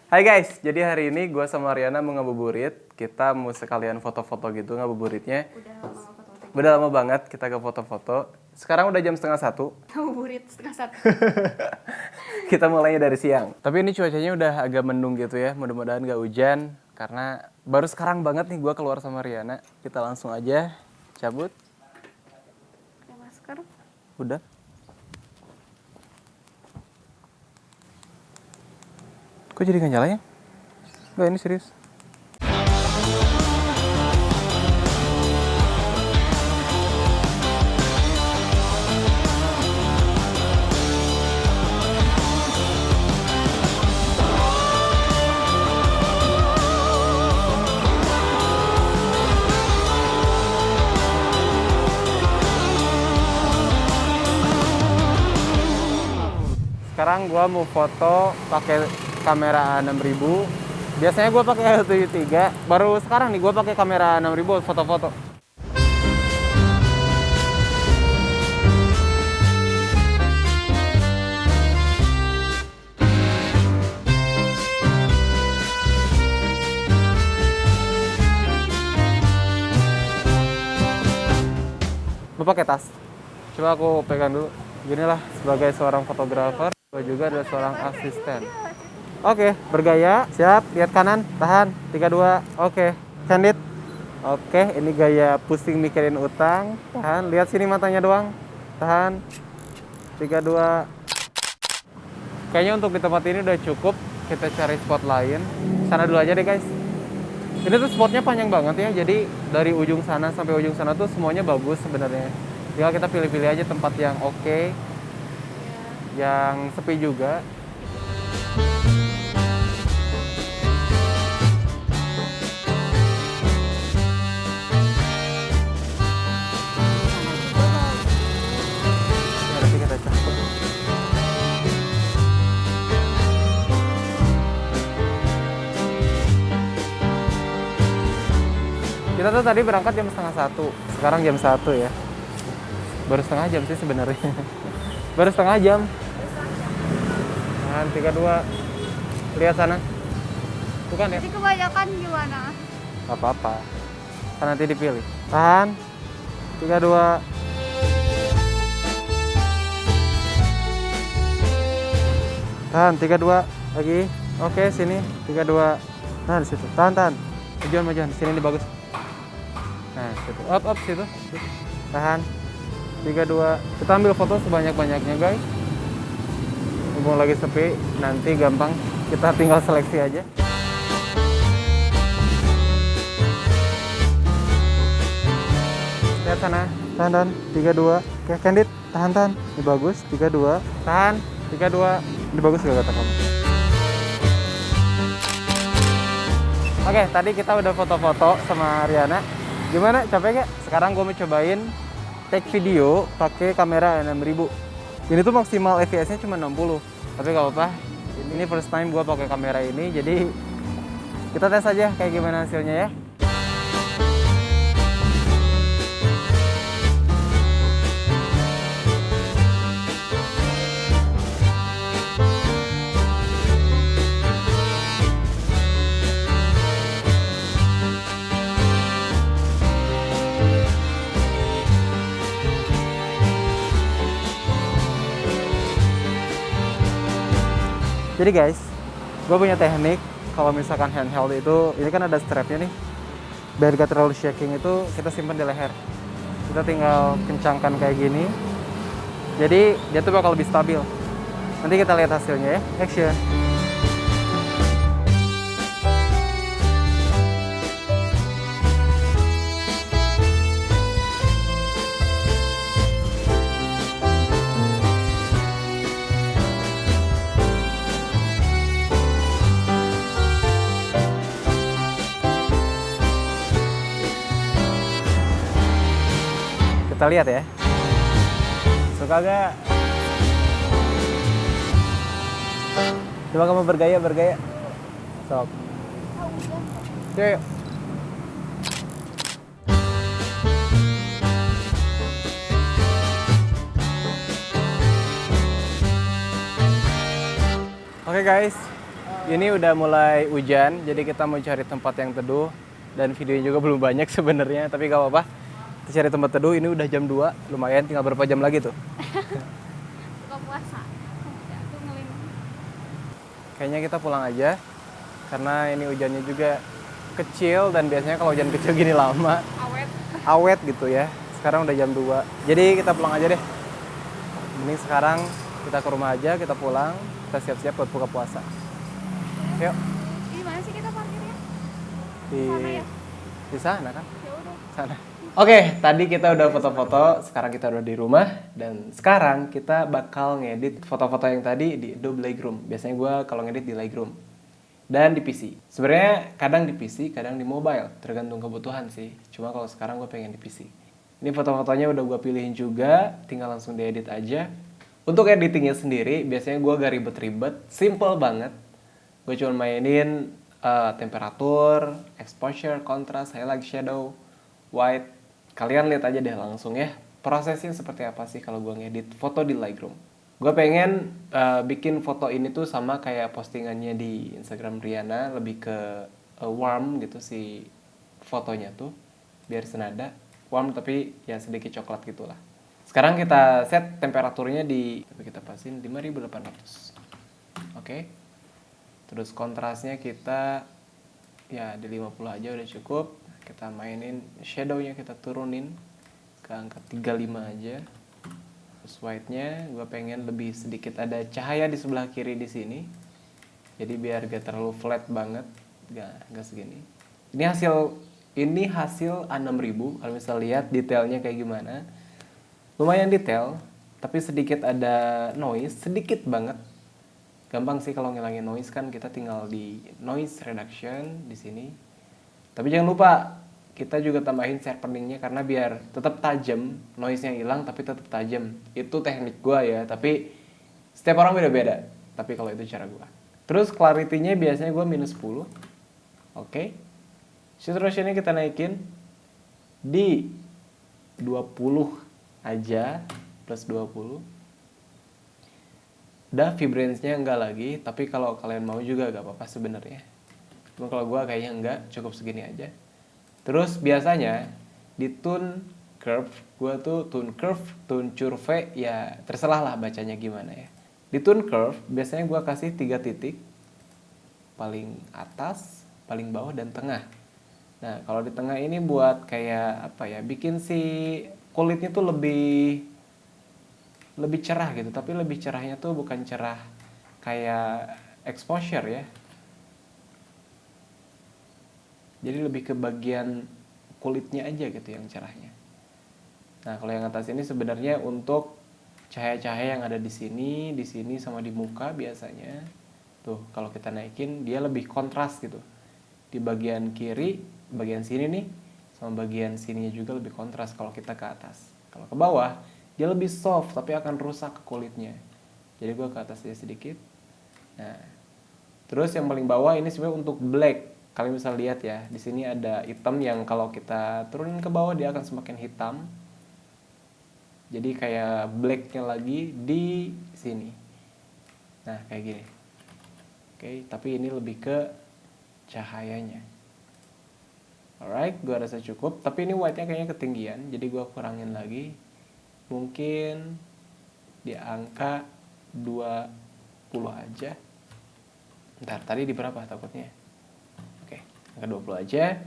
Hai guys, jadi hari ini gue sama Riana mau ngabuburit. Kita mau sekalian foto-foto gitu ngabuburitnya. Udah lama banget kita ke foto-foto. Sekarang udah jam 12:30. Ngabuburit 12:30. Kita mulainya dari siang. Tapi ini cuacanya udah agak mendung gitu ya. Mudah-mudahan gak hujan. Karena baru sekarang banget nih gue keluar sama Riana. Kita langsung aja cabut. Pakai masker. Udah. Kok jadi gak nyala ya? Enggak, ini serius. Sekarang gua mau foto pakai kamera A6000. Biasanya gua pakai L73. Baru sekarang nih gua pakai kamera A6000 buat foto-foto. Gua pakai tas. Coba aku pegang dulu. Ginilah, sebagai seorang fotografer, gua juga adalah seorang asisten. Oke, bergaya, siap, lihat kanan, tahan, 3, 2, oke, candid. Oke, ini gaya pusing mikirin utang, tahan, lihat sini matanya doang, tahan, 3, 2. Kayaknya untuk di tempat ini udah cukup, kita cari spot lain. Sana dulu aja deh guys. Ini tuh spotnya panjang banget ya, jadi dari ujung sana sampai ujung sana tuh semuanya bagus sebenarnya. Tinggal kita pilih-pilih aja tempat yang oke, yang sepi juga. Berarti kita cakep. Kita tuh tadi berangkat jam 12:30, sekarang jam 1 ya. Baru setengah jam sih sebenarnya. Baru setengah jam. Tahan, 3, 2. Lihat sana. Bukan ya? Jadi kebanyakan gimana? Gak apa-apa. Kan nanti dipilih. Tahan. 3, 2. Tahan, 3, 2. Lagi. Oke, sini. 3, 2. Tahan di situ. Tahan. Majuan. Sini ini bagus. Nah, situ. Up situ. Tahan. 3, 2. Kita ambil foto sebanyak-banyaknya, guys. Mumpung lagi sepi, nanti gampang. Kita tinggal seleksi aja. Lihat sana. Tahan. 3, 2. Oke, candid. Tahan. Ini bagus. 3, 2. Tahan. 3, 2. Ini bagus gak kata kamu? Oke, tadi kita udah foto-foto sama Riana. Gimana? Capek gak? Sekarang gue mau cobain take video pakai kamera A6000. Ini tuh maksimal fps-nya cuma 60. Tapi gak apa-apa. Ini first time gue pakai kamera ini, jadi kita tes aja kayak gimana hasilnya ya. Jadi guys, gue punya teknik kalau misalkan handheld itu, ini kan ada strapnya nih. Biar gak terlalu shaking itu kita simpan di leher. Kita tinggal kencangkan kayak gini. Jadi dia tuh bakal lebih stabil. Nanti kita lihat hasilnya ya. Action. Kita lihat ya. Suka gak? Coba kamu bergaya. Sok. Yuk. Oke guys, Ini udah mulai hujan, jadi kita mau cari tempat yang teduh. Dan videonya juga belum banyak sebenarnya, tapi gak apa-apa. Kita cari tempat teduh, ini udah jam 2, lumayan tinggal berapa jam lagi tuh. Buka puasa. Ya, tuh ngeling. Kayaknya kita pulang aja, karena ini hujannya juga kecil, dan biasanya kalau hujan kecil gini lama, Awet. awet gitu ya. Sekarang udah jam 2, jadi kita pulang aja deh. Mending sekarang kita ke rumah aja, kita pulang, kita siap-siap buat buka puasa. Yuk, Di mana sih kita parkirnya? di, Sana ya? di sana kan? Ya udah. Sana. Oke, tadi kita udah foto-foto, sekarang kita udah di rumah, dan sekarang kita bakal ngedit foto-foto yang tadi di Adobe Lightroom. Biasanya gue kalau ngedit di Lightroom dan di PC. Sebenarnya kadang di PC, kadang di mobile, tergantung kebutuhan sih. Cuma kalau sekarang gue pengen di PC. Ini foto-fotonya udah gue pilihin juga, tinggal langsung diedit aja. Untuk editingnya sendiri, biasanya gue gak ribet-ribet, simple banget. Gue cuma mainin temperatur, exposure, kontras, highlight, shadow, white. Kalian lihat aja deh langsung ya prosesnya seperti apa sih kalau gue ngedit foto di Lightroom. Gue pengen bikin foto ini tuh sama kayak postingannya di Instagram Riana, lebih ke warm gitu si fotonya tuh, biar senada warm tapi ya sedikit coklat gitulah. Sekarang kita set temperaturnya tapi kita pasin 5800. Oke. Terus kontrasnya kita ya di 50 aja udah cukup. Kita mainin shadownya, kita turunin ke angka 35 aja. Terus white-nya gue pengen lebih sedikit ada cahaya di sebelah kiri di sini. Jadi biar gak terlalu flat banget, gak segini. Ini hasil A6000. Kalau misal lihat detailnya kayak gimana, lumayan detail, tapi sedikit ada noise, sedikit banget. Gampang sih kalau ngilangin noise kan, kita tinggal di noise reduction di sini. Tapi jangan lupa kita juga tambahin sharpeningnya karena biar tetap tajam, noise-nya hilang tapi tetap tajam. Itu teknik gua ya, tapi setiap orang beda-beda. Tapi kalau itu cara gua. Terus clarity-nya biasanya gua minus 10. Oke. Saturation-nya kita naikin di 20 aja, plus 20. Udah vibrance-nya enggak lagi, tapi kalau kalian mau juga gak apa-apa sebenarnya. Cuma kalau gue kayaknya enggak, cukup segini aja. Terus biasanya di tune curve, gue tuh tune curve, tune curve, ya terserah lah bacanya gimana ya. Di tune curve biasanya gue kasih 3 titik, paling atas, paling bawah, dan tengah. Nah kalau di tengah ini buat kayak apa ya, bikin si kulitnya tuh lebih cerah gitu, tapi lebih cerahnya tuh bukan cerah kayak exposure ya. Jadi lebih ke bagian kulitnya aja gitu yang cerahnya. Nah, kalau yang atas ini sebenarnya untuk cahaya-cahaya yang ada di sini sama di muka biasanya. Tuh, kalau kita naikin dia lebih kontras gitu. Di bagian kiri, bagian sini nih, sama bagian sininya juga lebih kontras kalau kita ke atas. Kalau ke bawah, dia lebih soft tapi akan rusak ke kulitnya. Jadi gue ke atas dia sedikit. Nah, terus yang paling bawah ini sebenarnya untuk black. Kalian bisa lihat ya, di sini ada hitam yang kalau kita turunin ke bawah dia akan semakin hitam. Jadi kayak blacknya lagi di sini. Nah, kayak gini. Oke, tapi ini lebih ke cahayanya. Alright, gue rasa cukup. Tapi ini white-nya kayaknya ketinggian, jadi gue kurangin lagi. Mungkin di angka 20 aja. Ntar, tadi di berapa takutnya? Oke, angka 20 aja.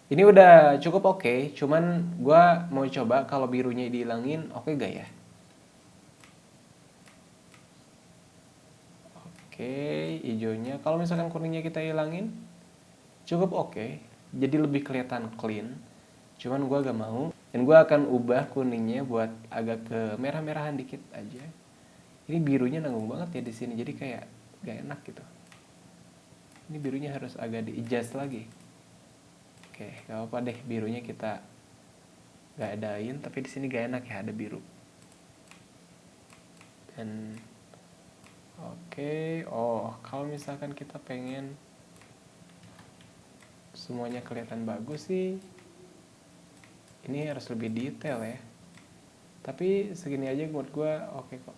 Ini udah cukup oke, cuman gue mau coba kalau birunya dihilangin, oke gak ya? Oke, hijaunya. Kalau misalkan kuningnya kita hilangin, cukup oke. Jadi lebih kelihatan clean. Cuman gue gak mau. Dan gue akan ubah kuningnya buat agak ke merah-merahan dikit aja. Ini birunya nanggung banget ya di sini, jadi kayak gak enak gitu. Ini birunya harus agak di-adjust lagi. Oke, gak apa-apa deh birunya kita gak adain, tapi di sini gak enak ya ada biru. Dan oke, kalau misalkan kita pengen semuanya kelihatan bagus sih, ini harus lebih detail ya. Tapi segini aja menurut gue oke kok.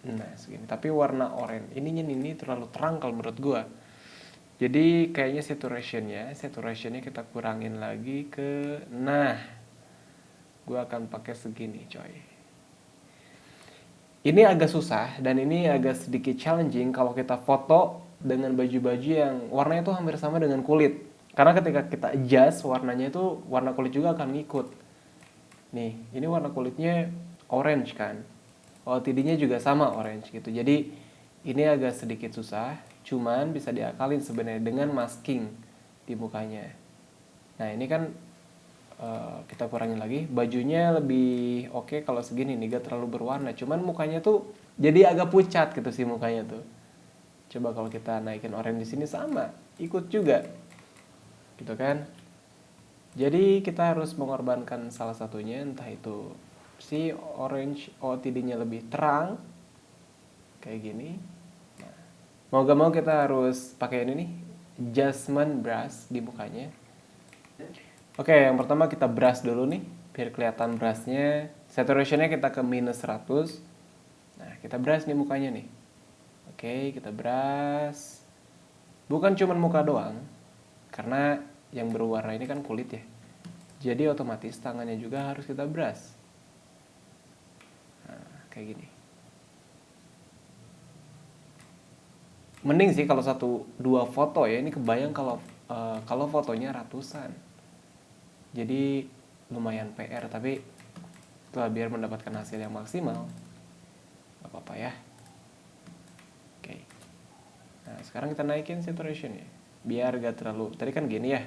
Nah segini, tapi warna oranye ini terlalu terang kalau menurut gua. Jadi kayaknya saturationnya kita kurangin lagi ke, nah gua akan pakai segini coy. Ini agak susah dan ini agak sedikit challenging kalau kita foto dengan baju-baju yang warnanya itu hampir sama dengan kulit. Karena ketika kita adjust warnanya itu, warna kulit juga akan ngikut. Nih, ini warna kulitnya orange kan. OOTD-nya juga sama orange gitu. Jadi ini agak sedikit susah, cuman bisa diakalin sebenarnya dengan masking di mukanya. Nah, ini kan kita kurangin lagi, bajunya lebih oke kalau segini nih, gak terlalu berwarna, cuman mukanya tuh jadi agak pucat gitu sih mukanya tuh. Coba kalau kita naikin orange di sini sama ikut juga gitu kan. Jadi kita harus mengorbankan salah satunya, entah itu si orange OOTD-nya lebih terang kayak gini. Nah, mau gak mau kita harus pakai ini nih, adjustment brush di mukanya. Oke, yang pertama kita brush dulu nih, biar kelihatan brushnya. Saturationnya kita ke -100. Nah, kita brush nih mukanya nih. Oke, kita brush. Bukan cuman muka doang, karena yang berwarna ini kan kulit ya. Jadi otomatis tangannya juga harus kita brush. Nah, kayak gini. Mending sih kalau 1-2 foto ya, ini kebayang kalau fotonya ratusan. Jadi lumayan PR, tapi setelah biar mendapatkan hasil yang maksimal, gak apa-apa ya. Oke. Nah, sekarang kita naikin saturation ya, biar gak terlalu, tadi kan gini ya.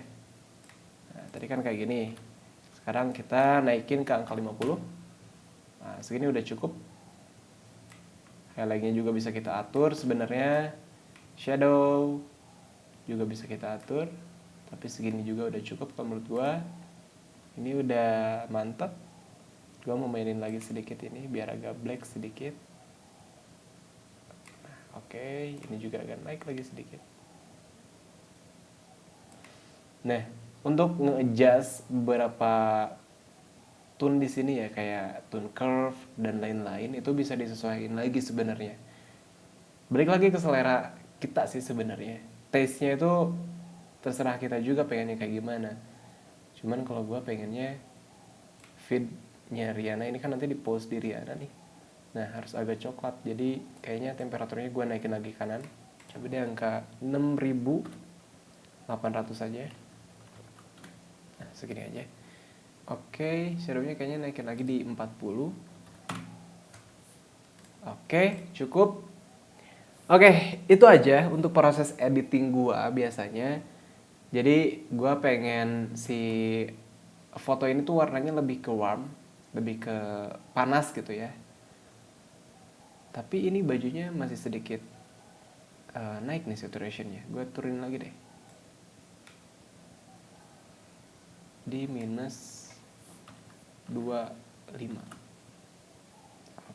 Nah, tadi kan kayak gini. Sekarang kita naikin ke angka 50. Nah, segini udah cukup. Highlightnya juga bisa kita atur sebenarnya. Shadow juga bisa kita atur. Tapi segini juga udah cukup kalau menurut gua. Ini udah mantap. Gua mau mainin lagi sedikit ini biar agak black sedikit. Oke, ini juga akan naik lagi sedikit. Nah, untuk nge-adjust beberapa tone di sini ya, kayak tone curve dan lain-lain, itu bisa disesuaikan lagi sebenarnya. Balik lagi ke selera kita sih sebenarnya. Taste-nya itu terserah kita juga pengennya kayak gimana. Cuman kalau gue pengennya feed-nya Rihanna ini kan nanti di post di Rihanna nih. Nah, harus agak coklat. Jadi kayaknya temperaturnya gue naikin lagi kanan. Coba deh angka 6800 aja. Nah, segini aja. Oke, shadow-nya kayaknya naikin lagi di 40. Oke, cukup. Oke, itu aja untuk proses editing gua biasanya. Jadi gua pengen si foto ini tuh warnanya lebih ke warm, lebih ke panas gitu ya. Tapi ini bajunya masih sedikit naik nih saturationnya. Gue turunin lagi deh. Di -25.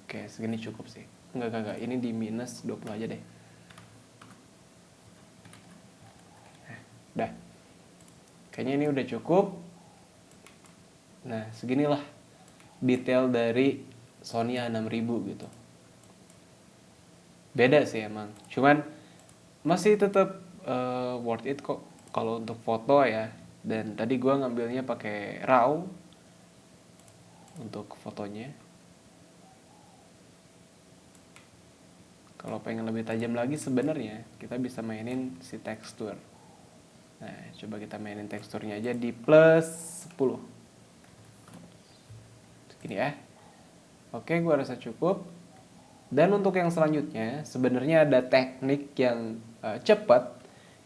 Oke, segini cukup sih. Enggak. Ini di -20 aja deh. Dah. Kayaknya ini udah cukup. Nah, seginilah detail dari Sony A6000 gitu. Beda sih emang. Cuman masih tetap worth it kok kalau untuk foto ya. Dan tadi gua ngambilnya pakai RAW untuk fotonya. Kalau pengen lebih tajam lagi sebenarnya kita bisa mainin si tekstur. Nah, coba kita mainin teksturnya aja di +10. Segini ya. Oke, gua rasa cukup. Dan untuk yang selanjutnya sebenarnya ada teknik yang cepat.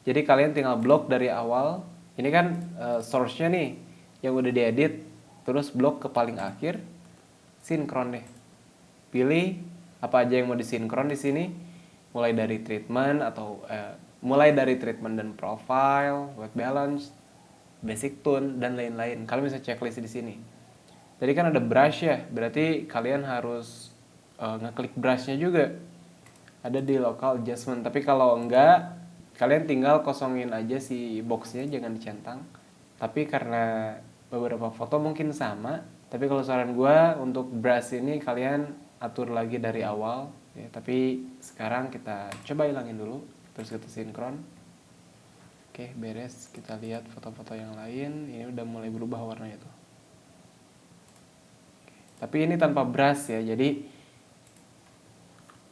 Jadi kalian tinggal blok dari awal. Ini kan source-nya nih yang udah diedit, terus blok ke paling akhir, sinkron deh. Pilih apa aja yang mau disinkron di sini, mulai dari treatment dan profile, white balance, basic tone dan lain-lain. Kalian bisa checklist di sini. Tadi kan ada brush ya, berarti kalian harus ngeklik brushnya juga. Ada di local adjustment. Tapi kalau enggak, kalian tinggal kosongin aja si boxnya, jangan dicentang. Tapi karena beberapa foto mungkin sama, tapi kalau saran gue untuk brush ini kalian atur lagi dari awal Ya, tapi sekarang kita coba hilangin dulu, terus kita sinkron. Oke, beres. Kita lihat foto-foto yang lain. Ini udah mulai berubah warnanya tuh. Tapi ini tanpa brush ya, jadi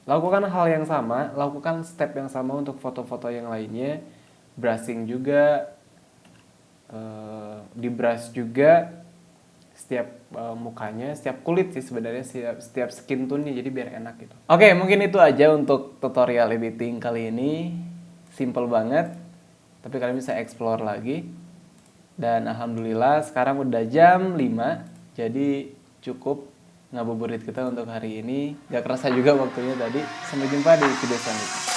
lakukan hal yang sama, lakukan step yang sama untuk foto-foto yang lainnya. Brushing juga, di brush juga setiap mukanya, setiap kulit sih sebenarnya, setiap skin tone-nya, jadi biar enak gitu. Oke, mungkin itu aja untuk tutorial editing kali ini. Simple banget, tapi kalian bisa explore lagi. Dan alhamdulillah sekarang udah jam 5, jadi cukup ngabuburit kita untuk hari ini. Gak kerasa juga waktunya tadi. Sampai jumpa di video selanjutnya.